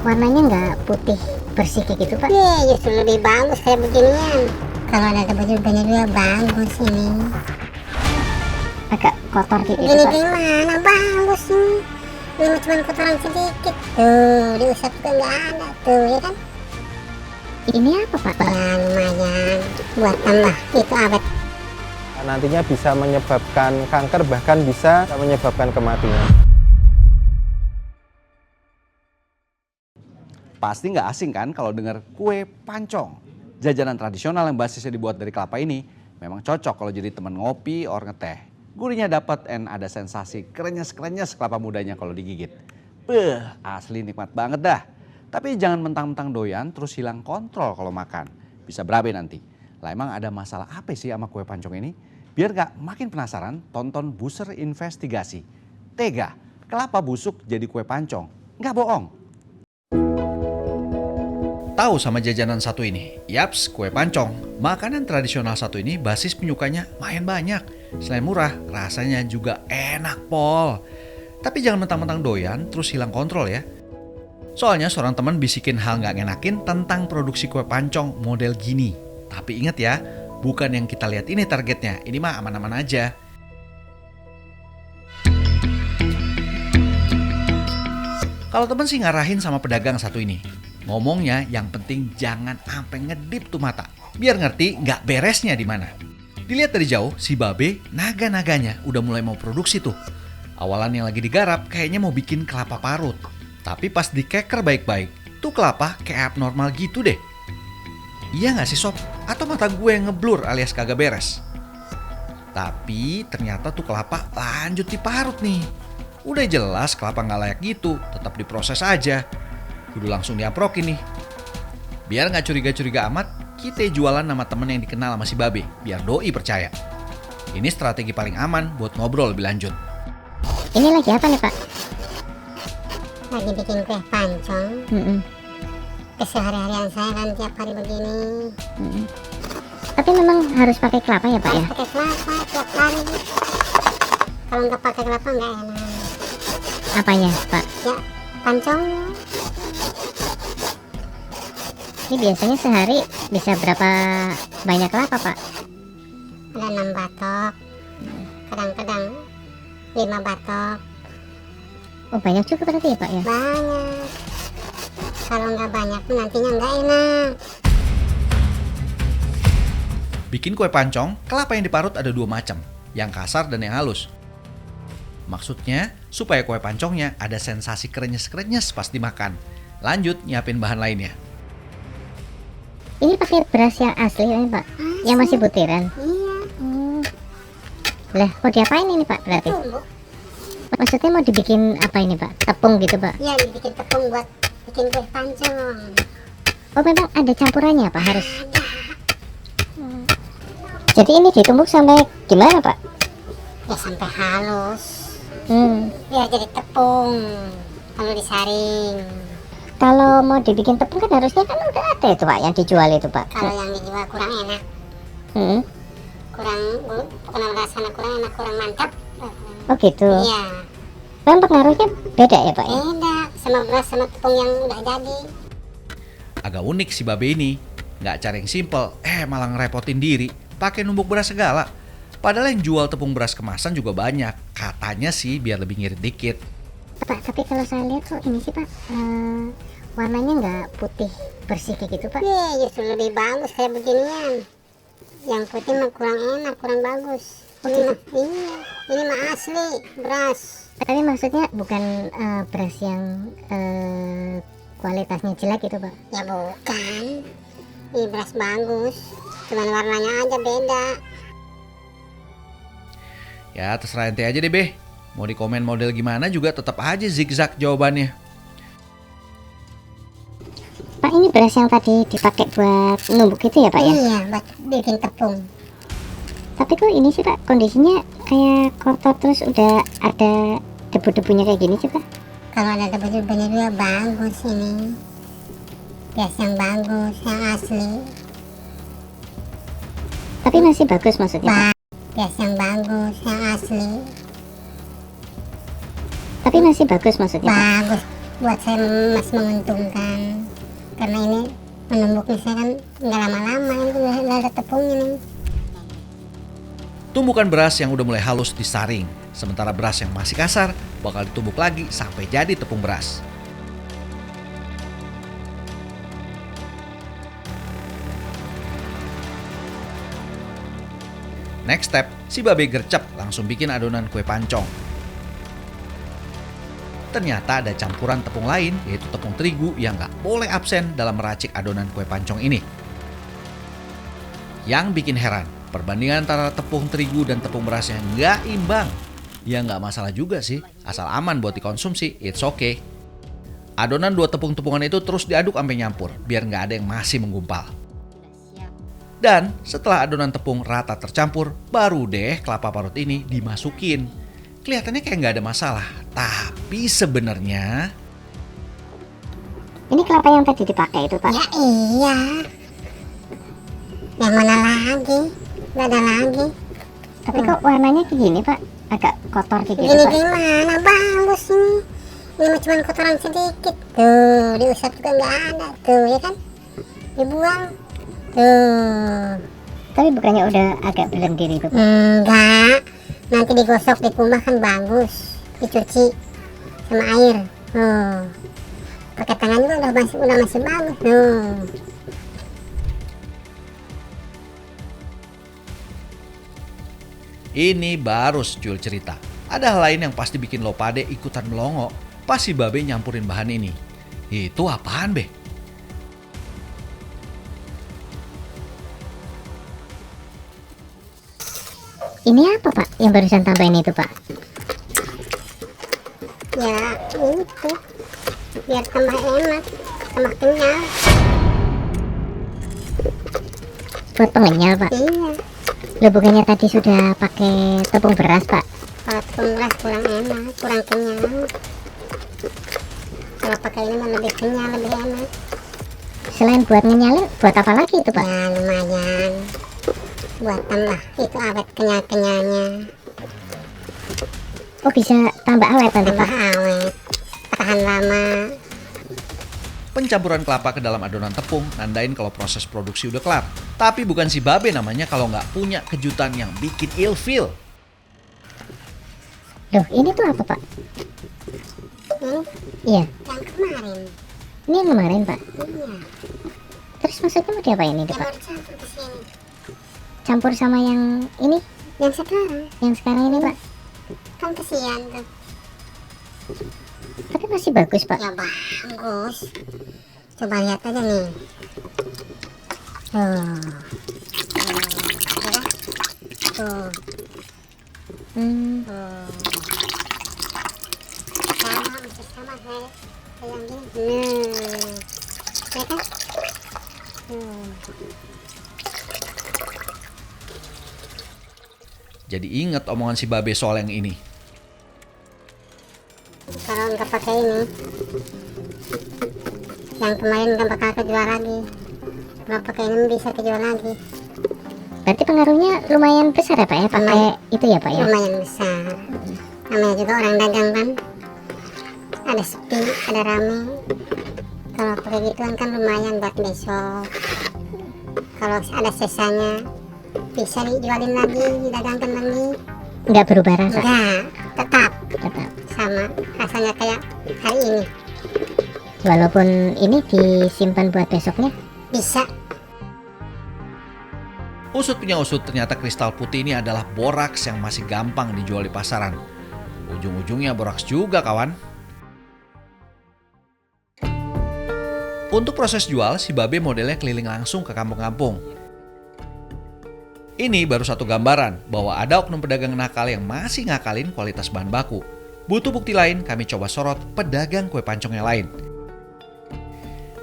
warnanya nggak putih bersih kayak gitu, Pak? Iya, justru lebih bagus kayak beginian. Kalau ada baju banyak juga bagus ini. Agak kotor kayak gitu, Gini Pak. gimana bagus nih. Ini cuma kotoran sedikit. Tuh, diusap juga nggak ada tuh, ya kan? Ini apa, Pak? Ya lumayan buat tambah itu awet. Nantinya bisa menyebabkan kanker, bahkan bisa menyebabkan kematian. Pasti nggak asing kan kalau dengar kue pancong. Jajanan tradisional yang basisnya dibuat dari kelapa ini memang cocok kalau jadi teman ngopi or ngeteh. Gurihnya dapat dan ada sensasi krenyes-krenyes kelapa mudanya kalau digigit. Asli nikmat banget dah. Tapi jangan mentang-mentang doyan terus hilang kontrol kalau makan. Bisa berabe nanti. Lah emang ada masalah apa sih sama kue pancong ini? Biar nggak makin penasaran, tonton Buser Investigasi. Tega, kelapa busuk jadi kue pancong. Nggak bohong. Tahu sama jajanan satu ini? Yaps, kue pancong. Makanan tradisional satu ini basis penyukanya lumayan banyak. Selain murah, rasanya juga enak pol. Tapi jangan mentang-mentang doyan terus hilang kontrol ya. Soalnya seorang teman bisikin hal nggak ngenakin tentang produksi kue pancong model gini. Tapi ingat ya, bukan yang kita lihat ini targetnya. Ini mah aman-aman aja. Kalau temen sih ngarahin sama pedagang satu ini. Ngomongnya yang penting jangan sampai ngedip tuh mata. Biar ngerti nggak beresnya di mana. Dilihat dari jauh, si Babe naga-naganya udah mulai mau produksi tuh. Awalan yang lagi digarap kayaknya mau bikin kelapa parut. Tapi pas dikeker baik-baik, tuh kelapa kayak abnormal gitu deh. Iya nggak sih sob? Atau mata gue yang ngeblur alias kagak beres? Tapi ternyata tuh kelapa lanjut diparut nih. Udah jelas kelapa nggak layak gitu, tetap diproses aja. Kudu langsung diaprokin nih. Biar nggak curiga-curiga amat, kita jualan nama temen yang dikenal sama si Babe, biar doi percaya. Ini strategi paling aman buat ngobrol lebih lanjut. Ini lagi apa nih, Pak? Lagi bikin kue pancong. Keseharian saya kan tiap hari begini. Tapi memang harus pakai kelapa ya, Pak ya? Pakai kelapa tiap hari. Kalau nggak pakai kelapa nggak enak. Apanya, Pak? Ya, pancongnya. Ini biasanya sehari bisa berapa banyak kelapa, Pak? Ada 6 batok. Kadang-kadang 5 batok. Oh, banyak juga berarti ya, Pak ya? Banyak. Kalau nggak banyak nantinya nggak enak. Bikin kue pancong, kelapa yang diparut ada dua macam, yang kasar dan yang halus. Maksudnya, supaya kue pancongnya ada sensasi krenyes-krenyes pas dimakan. Lanjut, nyiapin bahan lainnya. Ini pakai beras yang asli ya, Pak? Yang masih butiran? Iya. Lah, mau diapain ini, Pak, berarti? Tuh, Maksudnya mau dibikin apa ini, Pak? Tepung gitu, Pak? iya dibikin tepung buat bikin kue pancong. Oh, memang ada campurannya, Pak, harus? Jadi ini ditumbuk sampai gimana, Pak? Ya sampai halus. Biar jadi tepung. Kalau disaring. Kalau mau dibikin tepung kan harusnya kan udah ada itu, Pak, yang dijual itu, Pak. Kalau yang dijual kurang enak. Kurang rasanya kurang enak, kurang mantap. Oh gitu. Iya. Memang pengaruhnya beda ya, Pak ya? Beda sama beras sama tepung yang udah jadi. Agak unik si Babe ini. Nggak cari yang simple, malah ngerepotin diri. Pakai numbuk beras segala. Padahal yang jual tepung beras kemasan juga banyak. Katanya sih biar lebih ngirit dikit. Pak, tapi kalau saya lihat kok ini sih, Pak, warnanya nggak putih bersih kayak gitu, Pak. Iya, justru lebih bagus kayak beginian. Yang putih mah kurang enak, kurang bagus. Ini mah asli beras. Tapi maksudnya bukan beras yang kualitasnya jelek gitu, Pak? Ya bukan. Ini beras bagus. Cuman warnanya aja beda. Ya terserah ente aja deh, Be. Mau di komen model gimana juga tetap aja zigzag jawabannya. Pak, ini beras yang tadi dipakai buat numbuk itu ya, Pak ya? Iya, buat bikin tepung. Tapi kok ini sih, Pak, kondisinya kayak kotor terus udah ada debu-debunya kayak gini sih, Pak? Kalau ada debu-debunya juga bagus ini. Beras yang bagus, yang asli. Tapi masih bagus maksudnya, Pak? Beras yang bagus, yang asli. Tapi masih bagus maksudnya, Pak? Bagus. buat saya masih menguntungkan, karena ini menumbuknya saya kan nggak lama-lama, ini udah ada tepungnya nih. Tumbukan beras yang udah mulai halus disaring, sementara beras yang masih kasar bakal ditumbuk lagi sampai jadi tepung beras. Next step, si Babe gercep langsung bikin adonan kue pancong. Ternyata ada campuran tepung lain, yaitu tepung terigu yang nggak boleh absen dalam meracik adonan kue pancong ini. Yang bikin heran, perbandingan antara tepung terigu dan tepung berasnya nggak imbang. Ya nggak masalah juga sih, asal aman buat dikonsumsi, it's okay. Adonan dua tepung-tepungan itu terus diaduk sampai nyampur, biar nggak ada yang masih menggumpal. Dan setelah adonan tepung rata tercampur, baru deh kelapa parut ini dimasukin. Kelihatannya kayak nggak ada masalah, tapi sebenarnya Ini kelapa yang tadi dipakai itu, Pak. Ya iya, yang mana lagi, nggak ada lagi. Tapi kok warnanya kayak gini, Pak? Agak kotor kayak gitu, Ini Pak. gimana, bagus ini mah cuma kotoran sedikit tuh, diusap juga nggak ada tuh, ya kan, dibuang tuh. Tapi bukannya udah agak berlendir itu, Pak? Enggak, nanti digosok di rumah kan bagus, dicuci sama air. Pakai tangan juga udah masih bagus. ini baru secuil cerita. Ada hal lain yang pasti bikin lo pade ikutan melongo pas si Babe nyampurin bahan ini. Itu apaan, Be? Ini apa, Pak? Yang barusan tambahin itu, Pak? Ya itu, biar tambah enak, tambah kenyal. Buat pengenyal, Pak. Iya, Loh, bukannya tadi sudah pakai tepung beras, Pak? kalau tepung beras kurang enak, kurang kenyal. Kalau pakai ini mah lebih kenyal, lebih enak. Selain buat ngenyalin, buat apa lagi itu, Pak? Ya lumayan, buat tambah itu awet kenyal-kenyalnya, Oh, bisa tambah awet nanti, tambah Pak? awet, tahan lama. Pencampuran kelapa ke dalam adonan tepung nandain kalau proses produksi udah kelar. Tapi bukan si Babe namanya kalau nggak punya kejutan yang bikin ilfeel. Loh, ini tuh apa, Pak? Ini Iya, yang kemarin, ini yang kemarin, Pak. iya, Terus maksudnya mau diapain ini, yang Pak? baru campur ke sini, Campur sama yang ini, yang sekarang yang sekarang ini, Pak? kan kesian tuh. Tapi masih bagus, Pak. Ya bagus, coba lihat aja nih. Tuh, Hmm, sama masih sama kayak yang gini. Ya kan? Jadi inget omongan si Babe soal yang ini. Kalau nggak pakai ini, yang kemarin nggak bakal kejual lagi. Kalau pakai ini bisa kejual lagi, berarti pengaruhnya lumayan besar ya, Pak ya? Pakai itu ya, Pak ya? lumayan besar. Namanya juga orang dagang kan, ada sepi, ada rame. Kalau pakai gituan kan lumayan buat besok. Kalau ada sisanya, bisa dijualin lagi, didagangkan lagi. Nggak berubah rasa? Enggak, tetap Tetap. sama rasanya kayak hari ini. Walaupun ini disimpan buat besoknya? Bisa. Usut punya usut, ternyata kristal putih ini adalah boraks yang masih gampang dijual di pasaran. Ujung-ujungnya boraks juga, kawan. Untuk proses jual, si Babe modelnya keliling langsung ke kampung-kampung. Ini baru satu gambaran bahwa ada oknum pedagang nakal yang masih ngakalin kualitas bahan baku. Butuh bukti lain, kami coba sorot pedagang kue pancong yang lain.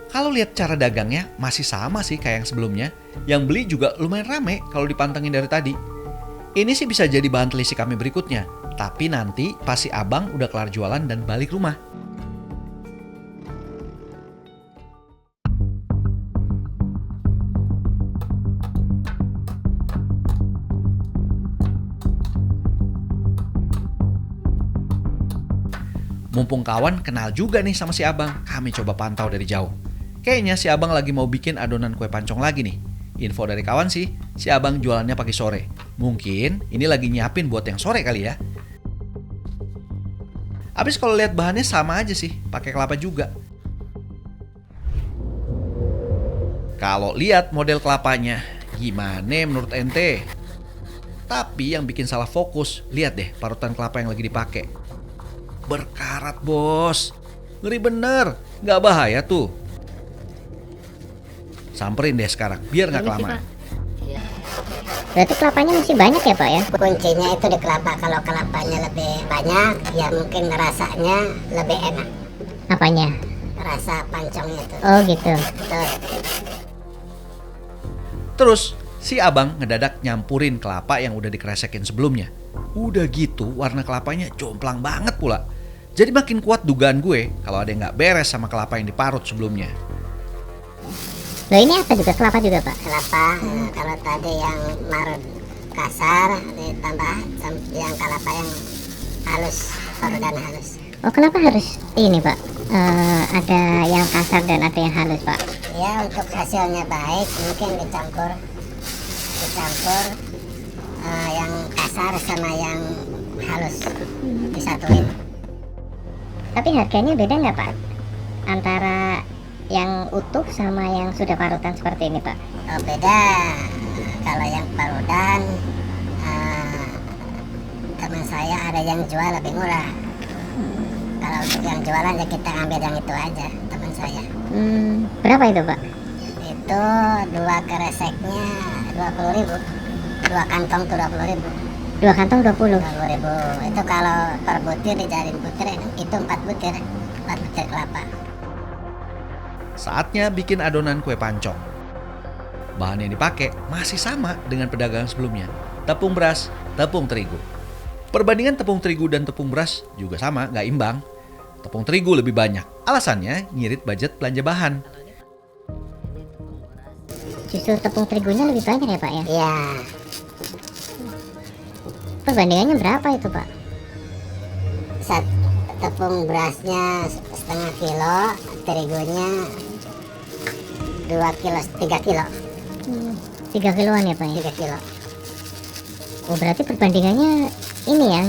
Kalau lihat cara dagangnya masih sama sih kayak yang sebelumnya. Yang beli juga lumayan rame kalau dipantengin dari tadi. Ini sih bisa jadi bahan telisik kami berikutnya. Tapi nanti pas si abang udah kelar jualan dan balik rumah. Mumpung kawan kenal juga nih sama si abang, kami coba pantau dari jauh. Kayaknya si abang lagi mau bikin adonan kue pancong lagi nih. Info dari kawan sih, si abang jualannya pagi sore. Mungkin ini lagi nyiapin buat yang sore kali ya. Habis kalau lihat bahannya sama aja sih, pakai kelapa juga. Kalau lihat model kelapanya, gimana menurut ente? Tapi yang bikin salah fokus, lihat deh parutan kelapa yang lagi dipakai. Berkarat bos, ngeri bener, nggak bahaya tuh. Samperin deh sekarang, biar nggak kelamaan. Berarti kelapanya masih banyak ya Pak ya? Kuncinya itu di kelapa. Kalau kelapanya lebih banyak, ya mungkin rasanya lebih enak. Apanya? Rasa pancongnya itu. Oh gitu. Tuh. Terus si abang ngedadak nyampurin kelapa yang udah dikeresekin sebelumnya. Udah gitu warna kelapanya jomplang banget pula. Jadi makin kuat dugaan gue kalau ada yang nggak beres sama kelapa yang diparut sebelumnya. Loh ini apa juga? Kelapa juga Pak? Kelapa, kalau tadi yang marut kasar, ditambah yang kelapa yang halus, parutan halus. Oh kenapa harus ini Pak? Ada yang kasar dan ada yang halus Pak? Ya untuk hasilnya baik, mungkin dicampur yang kasar sama yang halus disatuin. Tapi harganya beda nggak Pak? Antara yang utuh sama yang sudah parutan seperti ini Pak? Oh, beda. Kalau yang parutan, teman saya ada yang jual lebih murah. Kalau untuk yang jualan ya kita ambil yang itu aja, teman saya. Berapa itu Pak? Itu 2 kereseknya 20.000, 2 kantong tuh 20.000. 2 kantong 20. 20.000. Itu kalau per butir dijadiin butir itu 4 butir kelapa. Saatnya bikin adonan kue pancong. Bahan yang dipakai masih sama dengan pedagang sebelumnya. Tepung beras, tepung terigu. Perbandingan tepung terigu dan tepung beras juga sama, nggak imbang. Tepung terigu lebih banyak. Alasannya ngirit budget belanja bahan. Justru tepung terigunya lebih banyak ya Pak ya? Iya. Perbandingannya berapa itu Pak? Tepung berasnya setengah kilo, terigunya 2 kilo, 3 kilo. 3 kiloan ya Pak ya? 3 kilo. Oh berarti perbandingannya ini ya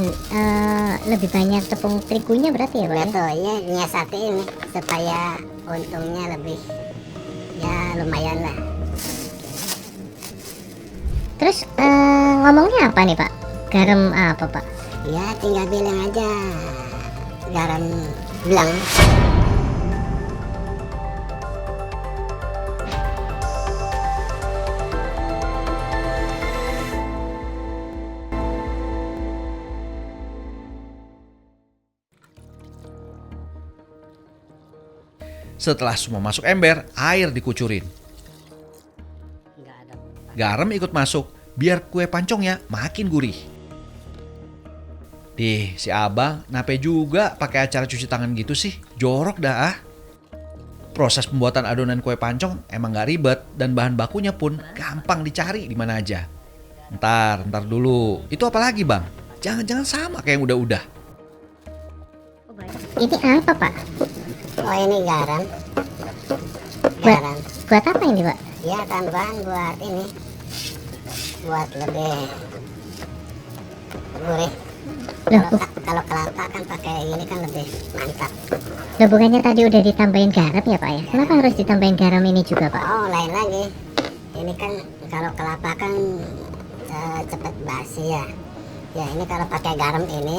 lebih banyak tepung terigunya berarti ya Pak ya? Betul, ya nyiasati ini supaya untungnya lebih, ya lumayan lah. Terus ngomongnya apa nih Pak? Garam apa Pak? Ya tinggal bilang aja garam blang. Setelah semua masuk ember, air dikucurin. Garam ikut masuk biar kue pancongnya makin gurih. Si abang nape juga pakai acara cuci tangan gitu sih? Jorok dah ah. Proses pembuatan adonan kue pancong emang gak ribet dan bahan bakunya pun gampang dicari di mana aja. Ntar dulu. Itu apa lagi bang? Jangan-jangan sama kayak yang udah-udah. Ini apa Pak? Oh ini garam. Buat apa ini Pak? Ya tambahan buat ini, buat lebih gurih. Kalau kelapa kan pakai ini kan lebih mantap. Loh bukannya tadi udah ditambahin garam ya Pak ya? Kenapa harus ditambahin garam ini juga Pak? Oh lain lagi. Ini kan kalau kelapa kan cepat basi ya. Ya ini kalau pakai garam ini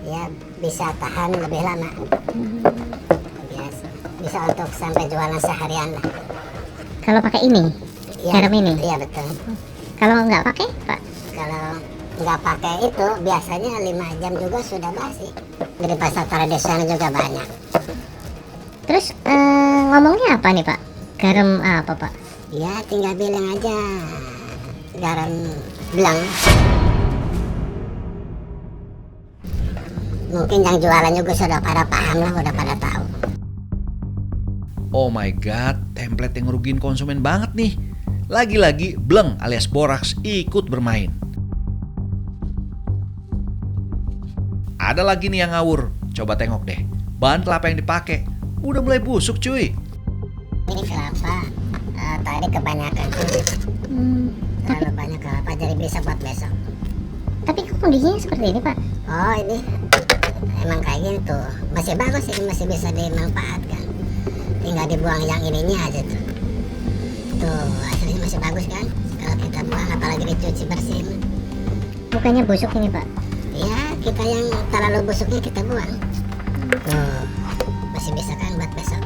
ya bisa tahan lebih lama. Bisa untuk sampai jualan seharian lah. Kalau pakai ini, Ya, garam ini? Iya betul. Kalau nggak pakai Pak? Kalau nggak pakai itu biasanya 5 jam juga sudah basi. Dari pasar tradisional juga banyak. Terus ngomongnya apa nih Pak? Garam apa Pak? Ya tinggal bilang aja garam blang. Mungkin yang jualan juga sudah pada paham lah, udah pada tahu. Oh my god, template yang ngerugiin konsumen banget nih. Lagi-lagi Bleng alias Boraks ikut bermain. Ada lagi nih yang ngawur. Coba tengok deh. Bahan kelapa yang dipakai udah mulai busuk cuy. Ini kelapa tadi kebanyakan cuy. Terlalu banyak kelapa jadi bisa buat besok. Tapi kok kondisinya seperti ini Pak? Oh ini emang kayak gini tuh. Masih bagus ini, masih bisa dimanfaatkan. Tinggal dibuang yang ininya aja tuh. Tuh hasilnya masih bagus kan. Kalau kita buang apalagi dicuci bersih. Bukannya busuk ini Pak? Ya kita yang terlalu busuknya kita buang. Tuh masih bisa kan buat besok.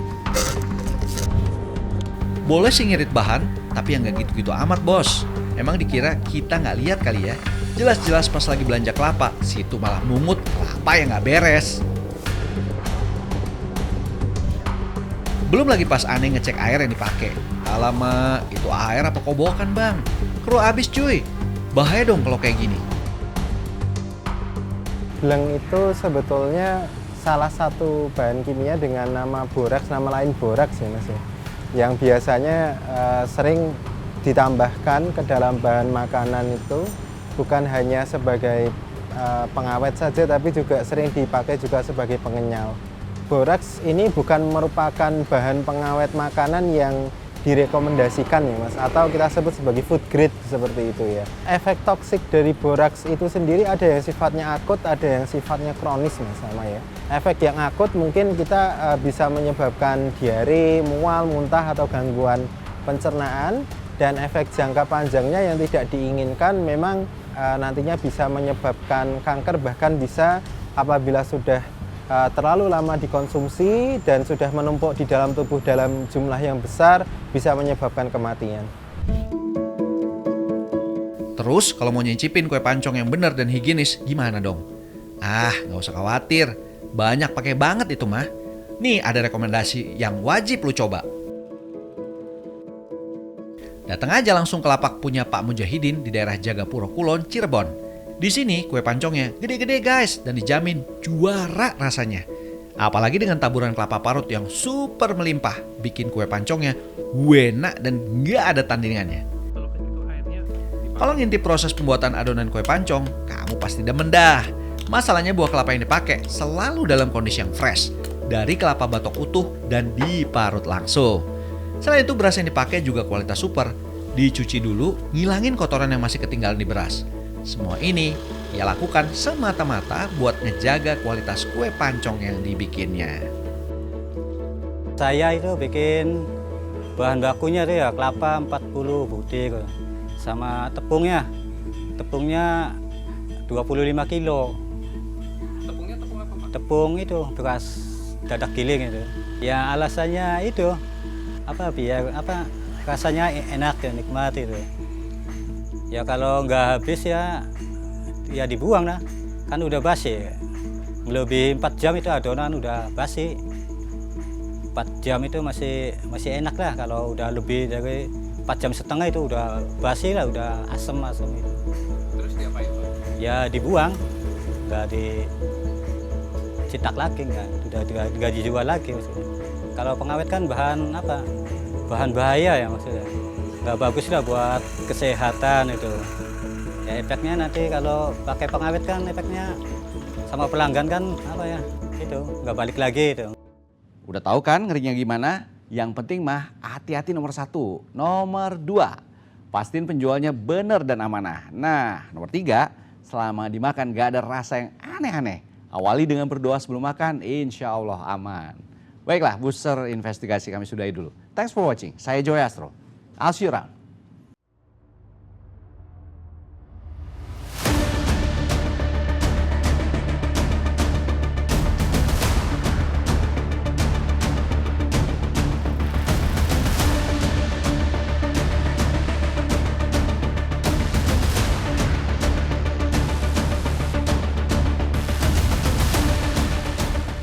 Boleh sih ngirit bahan, tapi yang nggak gitu-gitu amat bos. Emang dikira kita nggak lihat kali ya? Jelas-jelas pas lagi belanja kelapa, situ malah mungut kelapa yang nggak beres. Belum lagi pas aneh ngecek air yang dipakai. Alamak, itu air apa kobokan bang? Kru abis cuy. Bahaya dong kalau kayak gini. Bleng itu sebetulnya salah satu bahan kimia dengan nama boraks, nama lain boraks ya Mas ya. Yang biasanya sering ditambahkan ke dalam bahan makanan itu bukan hanya sebagai pengawet saja, tapi juga sering dipakai juga sebagai pengenyal. Boraks ini bukan merupakan bahan pengawet makanan yang direkomendasikan ya Mas, atau kita sebut sebagai food grade seperti itu ya. Efek toksik dari boraks itu sendiri ada yang sifatnya akut, ada yang sifatnya kronis Mas sama ya. Efek yang akut mungkin kita bisa menyebabkan diare, mual, muntah atau gangguan pencernaan, dan efek jangka panjangnya yang tidak diinginkan memang nantinya bisa menyebabkan kanker, bahkan bisa apabila sudah terlalu lama dikonsumsi dan sudah menumpuk di dalam tubuh dalam jumlah yang besar bisa menyebabkan kematian. Terus kalau mau nyicipin kue pancong yang benar dan higienis gimana dong? Ah, nggak usah khawatir. Banyak pakai banget itu mah. Nih ada rekomendasi yang wajib lu coba. Datang aja langsung ke lapak punya Pak Mujahidin di daerah Jagapuro Kulon, Cirebon. Di sini kue pancongnya gede-gede guys dan dijamin juara rasanya. Apalagi dengan taburan kelapa parut yang super melimpah, bikin kue pancongnya enak dan nggak ada tandingannya. Kalau ngintip proses pembuatan adonan kue pancong, kamu pasti demen dah. Masalahnya buah kelapa yang dipakai selalu dalam kondisi yang fresh, dari kelapa batok utuh dan diparut langsung. Selain itu beras yang dipakai juga kualitas super, dicuci dulu, ngilangin kotoran yang masih ketinggalan di beras. Semua ini ia lakukan semata-mata buat ngejaga kualitas kue pancong yang dibikinnya. Saya itu bikin bahan bakunya tuh ya kelapa 40 butir sama tepungnya. Tepungnya 25 kilo. Tepungnya tepung apa Pak? Tepung itu beras dadak giling itu. Ya alasannya itu biar rasanya enak ya, nikmat itu. Ya kalau nggak habis ya dibuang lah, kan udah basi. Lebih 4 jam itu adonan udah basi. 4 jam itu masih enak lah, kalau udah lebih dari 4 jam setengah itu udah basi lah, udah asem itu. Terus diapain Pak? Ya dibuang, nggak dicetak lagi, nggak dijual lagi maksudnya. Kalau pengawet kan bahan bahaya ya maksudnya. Nggak bagus lah buat kesehatan itu. Ya efeknya nanti kalau pakai pengawet kan efeknya sama pelanggan kan itu nggak balik lagi itu. Udah tahu kan ngerinya gimana? Yang penting mah hati-hati nomor 1. Nomor 2, pastiin penjualnya bener dan amanah. Nah nomor 3, selama dimakan gak ada rasa yang aneh-aneh. Awali dengan berdoa sebelum makan, insya Allah aman. Baiklah, booster investigasi kami sudahi dulu. Thanks for watching. Saya Joy Astro. I'll see you around.